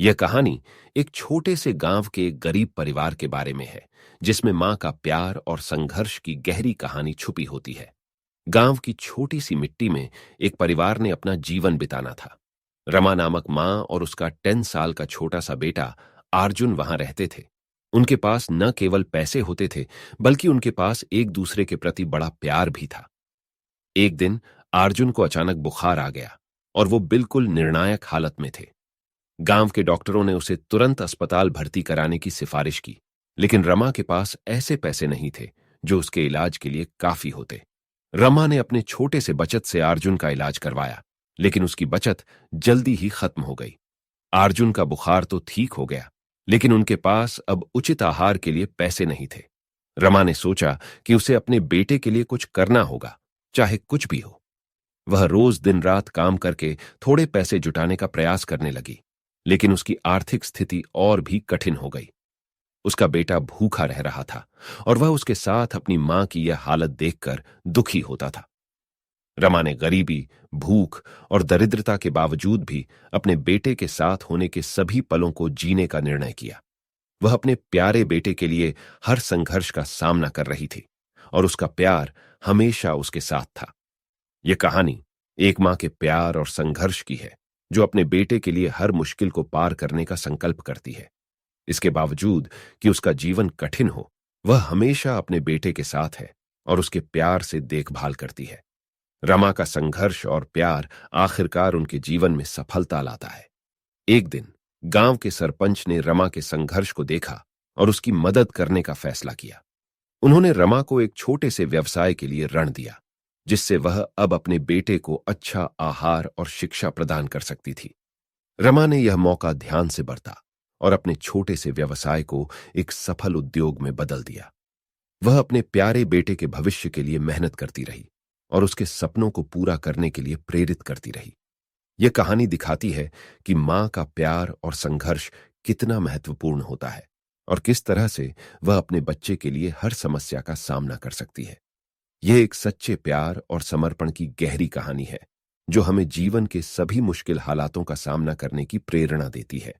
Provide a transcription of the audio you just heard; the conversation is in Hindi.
यह कहानी एक छोटे से गांव के एक गरीब परिवार के बारे में है, जिसमें मां का प्यार और संघर्ष की गहरी कहानी छुपी होती है। गांव की छोटी सी मिट्टी में एक परिवार ने अपना जीवन बिताना था। रमा नामक मां और उसका 10 साल का छोटा सा बेटा अर्जुन वहां रहते थे। उनके पास न केवल पैसे होते थे, बल्कि उनके पास एक दूसरे के प्रति बड़ा प्यार भी था। एक दिन अर्जुन को अचानक बुखार आ गया और वो बिल्कुल निर्णायक हालत में थे। गांव के डॉक्टरों ने उसे तुरंत अस्पताल भर्ती कराने की सिफारिश की, लेकिन रमा के पास ऐसे पैसे नहीं थे जो उसके इलाज के लिए काफी होते। रमा ने अपने छोटे से बचत से अर्जुन का इलाज करवाया, लेकिन उसकी बचत जल्दी ही खत्म हो गई। अर्जुन का बुखार तो ठीक हो गया, लेकिन उनके पास अब उचित आहार के लिए पैसे नहीं थे। रमा ने सोचा कि उसे अपने बेटे के लिए कुछ करना होगा, चाहे कुछ भी हो। वह रोज दिन रात काम करके थोड़े पैसे जुटाने का प्रयास करने लगी, लेकिन उसकी आर्थिक स्थिति और भी कठिन हो गई। उसका बेटा भूखा रह रहा था और वह उसके साथ अपनी मां की यह हालत देखकर दुखी होता था। रमा ने गरीबी, भूख और दरिद्रता के बावजूद भी अपने बेटे के साथ होने के सभी पलों को जीने का निर्णय किया। वह अपने प्यारे बेटे के लिए हर संघर्ष का सामना कर रही थी और उसका प्यार हमेशा उसके साथ था। यह कहानी एक मां के प्यार और संघर्ष की है, जो अपने बेटे के लिए हर मुश्किल को पार करने का संकल्प करती है। इसके बावजूद कि उसका जीवन कठिन हो, वह हमेशा अपने बेटे के साथ है और उसके प्यार से देखभाल करती है। रमा का संघर्ष और प्यार आखिरकार उनके जीवन में सफलता लाता है। एक दिन गांव के सरपंच ने रमा के संघर्ष को देखा और उसकी मदद करने का फैसला किया। उन्होंने रमा को एक छोटे से व्यवसाय के लिए ऋण दिया, जिससे वह अब अपने बेटे को अच्छा आहार और शिक्षा प्रदान कर सकती थी। रमा ने यह मौका ध्यान से बरता और अपने छोटे से व्यवसाय को एक सफल उद्योग में बदल दिया। वह अपने प्यारे बेटे के भविष्य के लिए मेहनत करती रही और उसके सपनों को पूरा करने के लिए प्रेरित करती रही। यह कहानी दिखाती है कि मां का प्यार और संघर्ष कितना महत्वपूर्ण होता है और किस तरह से वह अपने बच्चे के लिए हर समस्या का सामना कर सकती है। यह एक सच्चे प्यार और समर्पण की गहरी कहानी है, जो हमें जीवन के सभी मुश्किल हालातों का सामना करने की प्रेरणा देती है।